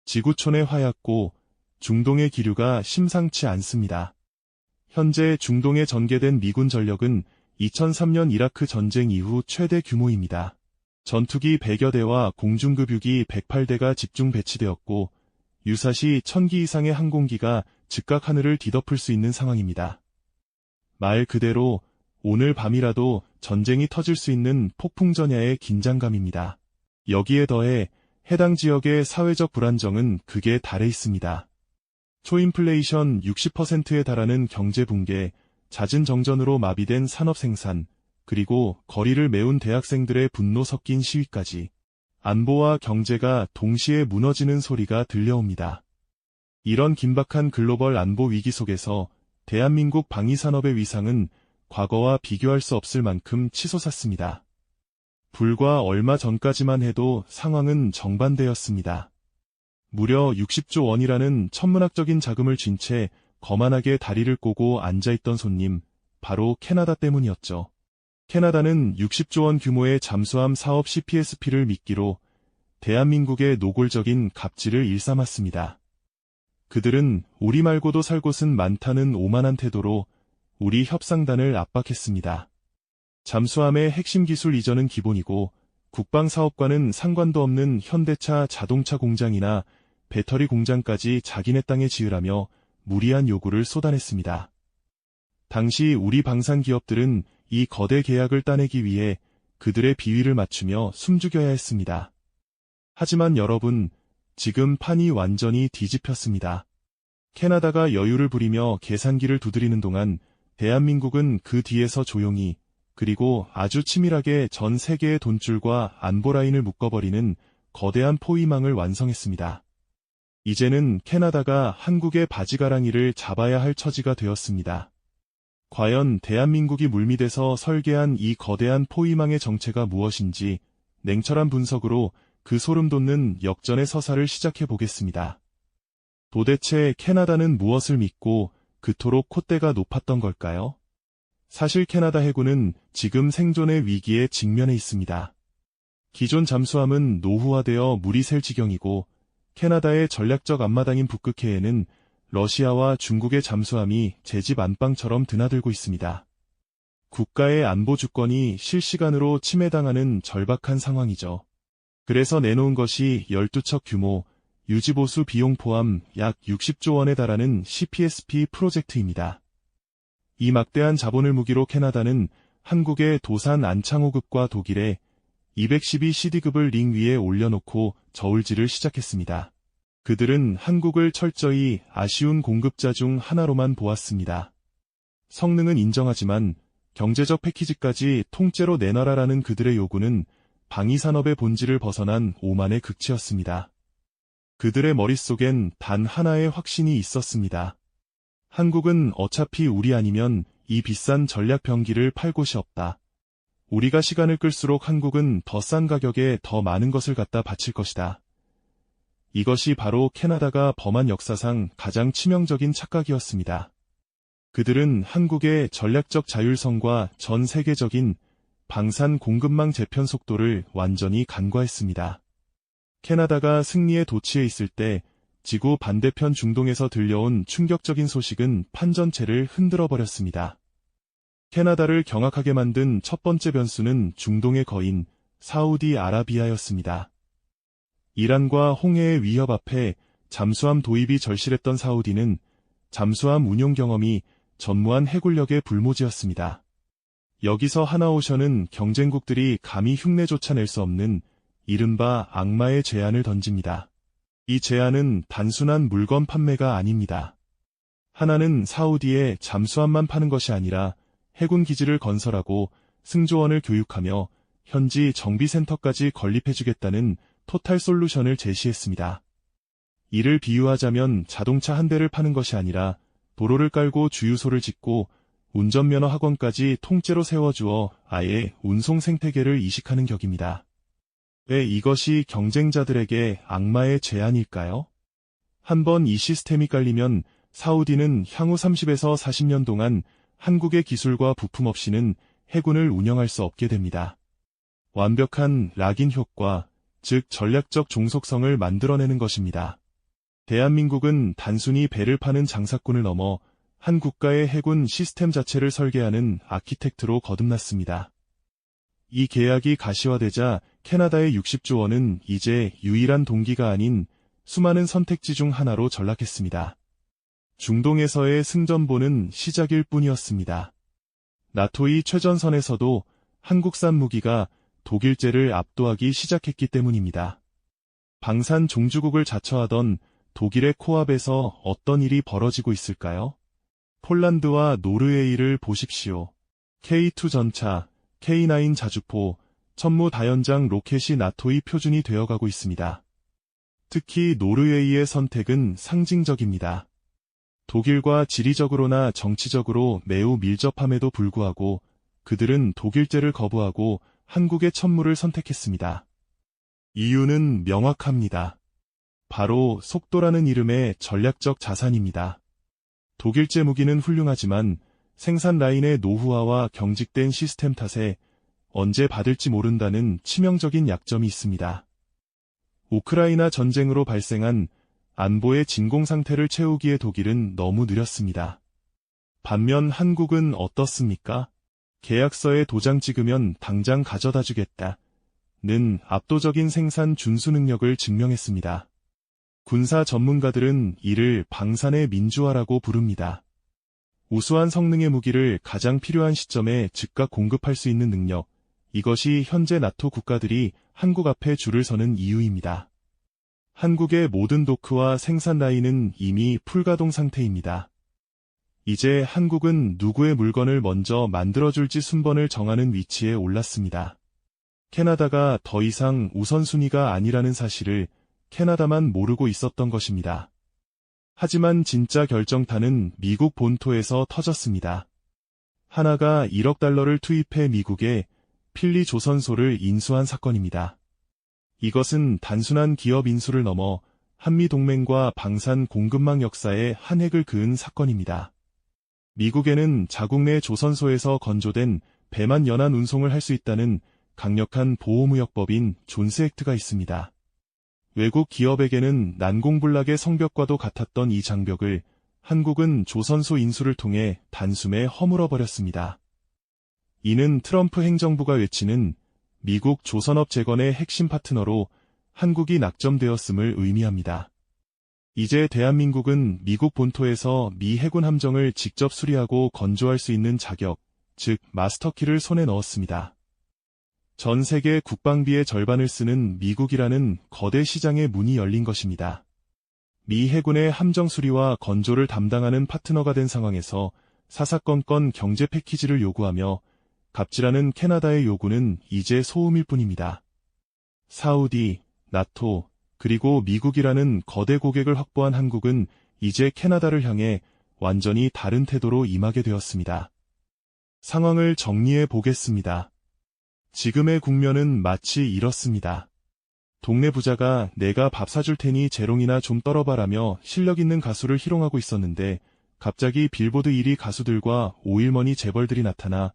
지구촌의 화약고, 중동의 기류가 심상치 않습니다. 현재 중동에 전개된 미군 전력은 2003년 이라크 전쟁 이후 최대 규모입니다. 전투기 100여 대와 공중급유기 108대가 집중 배치되었고, 유사시 1000기 이상의 항공기가 즉각 하늘을 뒤덮을 수 있는 상황입니다. 말 그대로 오늘 밤이라도 전쟁이 터질 수 있는 폭풍전야의 긴장감입니다. 여기에 더해 해당 지역의 사회적 불안정은 극에 달해 있습니다. 초인플레이션 60%에 달하는 경제 붕괴, 잦은 정전으로 마비된 산업 생산, 그리고 거리를 메운 대학생들의 분노 섞인 시위까지 안보와 경제가 동시에 무너지는 소리가 들려옵니다. 이런 긴박한 글로벌 안보 위기 속에서 대한민국 방위산업의 위상은 과거와 비교할 수 없을 만큼 치솟았습니다. 불과 얼마 전까지만 해도 상황은 정반대였습니다. 무려 60조 원이라는 천문학적인 자금을 쥔 채 거만하게 다리를 꼬고 앉아있던 손님, 바로 캐나다 때문이었죠. 캐나다는 60조 원 규모의 잠수함 사업 CPSP를 미끼로 대한민국의 노골적인 갑질을 일삼았습니다. 그들은 우리 말고도 살 곳은 많다는 오만한 태도로 우리 협상단을 압박했습니다. 잠수함의 핵심 기술 이전은 기본이고 국방사업과는 상관도 없는 현대차 자동차 공장이나 배터리 공장까지 자기네 땅에 지으라며 무리한 요구를 쏟아냈습니다. 당시 우리 방산기업들은 이 거대 계약을 따내기 위해 그들의 비위를 맞추며 숨죽여야 했습니다. 하지만 여러분, 지금 판이 완전히 뒤집혔습니다. 캐나다가 여유를 부리며 계산기를 두드리는 동안 대한민국은 그 뒤에서 조용히 그리고 아주 치밀하게 전 세계의 돈줄과 안보라인을 묶어버리는 거대한 포위망을 완성했습니다. 이제는 캐나다가 한국의 바지가랑이를 잡아야 할 처지가 되었습니다. 과연 대한민국이 물밑에서 설계한 이 거대한 포위망의 정체가 무엇인지 냉철한 분석으로 그 소름돋는 역전의 서사를 시작해 보겠습니다. 도대체 캐나다는 무엇을 믿고 그토록 콧대가 높았던 걸까요? 사실 캐나다 해군은 지금 생존의 위기에 직면해 있습니다. 기존 잠수함은 노후화되어 물이 셀 지경이고 캐나다의 전략적 앞마당인 북극해에는 러시아와 중국의 잠수함이 제 집 안방처럼 드나들고 있습니다. 국가의 안보 주권이 실시간으로 침해당하는 절박한 상황이죠. 그래서 내놓은 것이 12척 규모, 유지보수 비용 포함 약 60조 원에 달하는 CPSP 프로젝트입니다. 이 막대한 자본을 무기로 캐나다는 한국의 도산 안창호급과 독일의 212CD급을 링 위에 올려놓고 저울질을 시작했습니다. 그들은 한국을 철저히 아쉬운 공급자 중 하나로만 보았습니다. 성능은 인정하지만 경제적 패키지까지 통째로 내놔라라는 그들의 요구는 방위산업의 본질을 벗어난 오만의 극치였습니다. 그들의 머릿속엔 단 하나의 확신이 있었습니다. 한국은 어차피 우리 아니면 이 비싼 전략 병기를 팔 곳이 없다. 우리가 시간을 끌수록 한국은 더 싼 가격에 더 많은 것을 갖다 바칠 것이다. 이것이 바로 캐나다가 범한 역사상 가장 치명적인 착각이었습니다. 그들은 한국의 전략적 자율성과 전 세계적인 방산 공급망 재편 속도를 완전히 간과했습니다. 캐나다가 승리에 도취해 있을 때 지구 반대편 중동에서 들려온 충격적인 소식은 판 전체를 흔들어 버렸습니다. 캐나다를 경악하게 만든 첫 번째 변수는 중동의 거인 사우디아라비아였습니다. 이란과 홍해의 위협 앞에 잠수함 도입이 절실했던 사우디는 잠수함 운용 경험이 전무한 해군력의 불모지였습니다. 여기서 하나오션은 경쟁국들이 감히 흉내조차 낼 수 없는 이른바 악마의 제안을 던집니다. 이 제안은 단순한 물건 판매가 아닙니다. 하나는 사우디에 잠수함만 파는 것이 아니라 해군 기지를 건설하고 승조원을 교육하며 현지 정비센터까지 건립해주겠다는 토탈 솔루션을 제시했습니다. 이를 비유하자면 자동차 한 대를 파는 것이 아니라 도로를 깔고 주유소를 짓고 운전면허 학원까지 통째로 세워주어 아예 운송 생태계를 이식하는 격입니다. 왜 이것이 경쟁자들에게 악마의 제안일까요? 한번 이 시스템이 깔리면 사우디는 향후 30에서 40년 동안 한국의 기술과 부품 없이는 해군을 운영할 수 없게 됩니다. 완벽한 락인 효과, 즉 전략적 종속성을 만들어내는 것입니다. 대한민국은 단순히 배를 파는 장사꾼을 넘어 한 국가의 해군 시스템 자체를 설계하는 아키텍트로 거듭났습니다. 이 계약이 가시화되자 캐나다의 60조 원은 이제 유일한 동기가 아닌 수많은 선택지 중 하나로 전락했습니다. 중동에서의 승전보는 시작일 뿐이었습니다. 나토의 최전선에서도 한국산 무기가 독일제를 압도하기 시작했기 때문입니다. 방산 종주국을 자처하던 독일의 코앞에서 어떤 일이 벌어지고 있을까요? 폴란드와 노르웨이를 보십시오. K2 전차, K9 자주포, 천무다연장 로켓이 나토의 표준이 되어가고 있습니다. 특히 노르웨이의 선택은 상징적입니다. 독일과 지리적으로나 정치적으로 매우 밀접함에도 불구하고 그들은 독일제를 거부하고 한국의 천무를 선택했습니다. 이유는 명확합니다. 바로 속도라는 이름의 전략적 자산입니다. 독일제 무기는 훌륭하지만 생산 라인의 노후화와 경직된 시스템 탓에 언제 받을지 모른다는 치명적인 약점이 있습니다. 우크라이나 전쟁으로 발생한 안보의 진공 상태를 채우기에 독일은 너무 느렸습니다. 반면 한국은 어떻습니까? 계약서에 도장 찍으면 당장 가져다 주겠다. 는 압도적인 생산 준수 능력을 증명했습니다. 군사 전문가들은 이를 방산의 민주화라고 부릅니다. 우수한 성능의 무기를 가장 필요한 시점에 즉각 공급할 수 있는 능력, 이것이 현재 나토 국가들이 한국 앞에 줄을 서는 이유입니다. 한국의 모든 도크와 생산 라인은 이미 풀가동 상태입니다. 이제 한국은 누구의 물건을 먼저 만들어줄지 순번을 정하는 위치에 올랐습니다. 캐나다가 더 이상 우선순위가 아니라는 사실을 캐나다만 모르고 있었던 것입니다. 하지만 진짜 결정타는 미국 본토에서 터졌습니다. 하나가 1억 달러를 투입해 미국에 필리 조선소를 인수한 사건입니다. 이것은 단순한 기업 인수를 넘어 한미동맹과 방산 공급망 역사에 한 획을 그은 사건입니다. 미국에는 자국 내 조선소에서 건조된 배만 연안 운송을 할 수 있다는 강력한 보호무역법인 존스 액트가 있습니다. 외국 기업에게는 난공불락의 성벽과도 같았던 이 장벽을 한국은 조선소 인수를 통해 단숨에 허물어버렸습니다. 이는 트럼프 행정부가 외치는 미국 조선업 재건의 핵심 파트너로 한국이 낙점되었음을 의미합니다. 이제 대한민국은 미국 본토에서 미 해군 함정을 직접 수리하고 건조할 수 있는 자격, 즉 마스터키를 손에 넣었습니다. 전 세계 국방비의 절반을 쓰는 미국이라는 거대 시장의 문이 열린 것입니다. 미 해군의 함정 수리와 건조를 담당하는 파트너가 된 상황에서 사사건건 경제 패키지를 요구하며 갑질하는 캐나다의 요구는 이제 소음일 뿐입니다. 사우디, 나토, 그리고 미국이라는 거대 고객을 확보한 한국은 이제 캐나다를 향해 완전히 다른 태도로 임하게 되었습니다. 상황을 정리해 보겠습니다. 지금의 국면은 마치 이렇습니다. 동네 부자가 내가 밥 사줄 테니 재롱이나 좀 떨어봐라며 실력 있는 가수를 희롱하고 있었는데 갑자기 빌보드 1위 가수들과 오일머니 재벌들이 나타나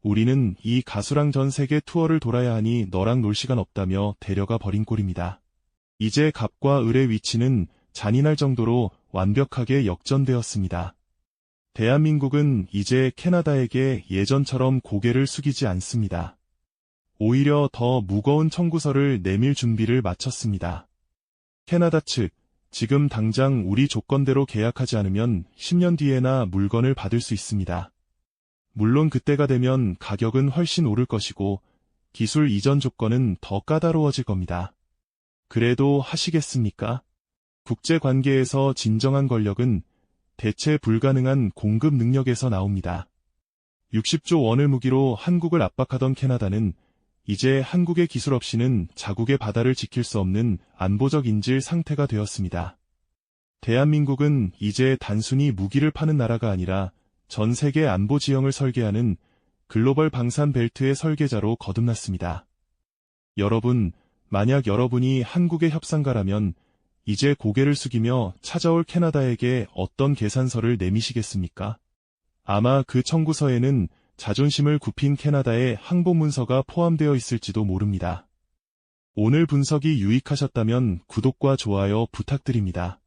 우리는 이 가수랑 전 세계 투어를 돌아야 하니 너랑 놀 시간 없다며 데려가 버린 꼴입니다. 이제 갑과 을의 위치는 잔인할 정도로 완벽하게 역전되었습니다. 대한민국은 이제 캐나다에게 예전처럼 고개를 숙이지 않습니다. 오히려 더 무거운 청구서를 내밀 준비를 마쳤습니다. 캐나다 측, 지금 당장 우리 조건대로 계약하지 않으면 10년 뒤에나 물건을 받을 수 있습니다. 물론 그때가 되면 가격은 훨씬 오를 것이고 기술 이전 조건은 더 까다로워질 겁니다. 그래도 하시겠습니까? 국제관계에서 진정한 권력은 대체 불가능한 공급 능력에서 나옵니다. 60조 원을 무기로 한국을 압박하던 캐나다는 이제 한국의 기술 없이는 자국의 바다를 지킬 수 없는 안보적 인질 상태가 되었습니다. 대한민국은 이제 단순히 무기를 파는 나라가 아니라 전 세계 안보 지형을 설계하는 글로벌 방산 벨트의 설계자로 거듭났습니다. 여러분, 만약 여러분이 한국의 협상가라면 이제 고개를 숙이며 찾아올 캐나다에게 어떤 계산서를 내미시겠습니까? 아마 그 청구서에는 자존심을 굽힌 캐나다의 항복 문서가 포함되어 있을지도 모릅니다. 오늘 분석이 유익하셨다면 구독과 좋아요 부탁드립니다.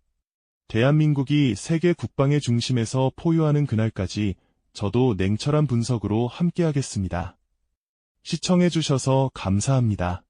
대한민국이 세계 국방의 중심에서 포효하는 그날까지 저도 냉철한 분석으로 함께하겠습니다. 시청해주셔서 감사합니다.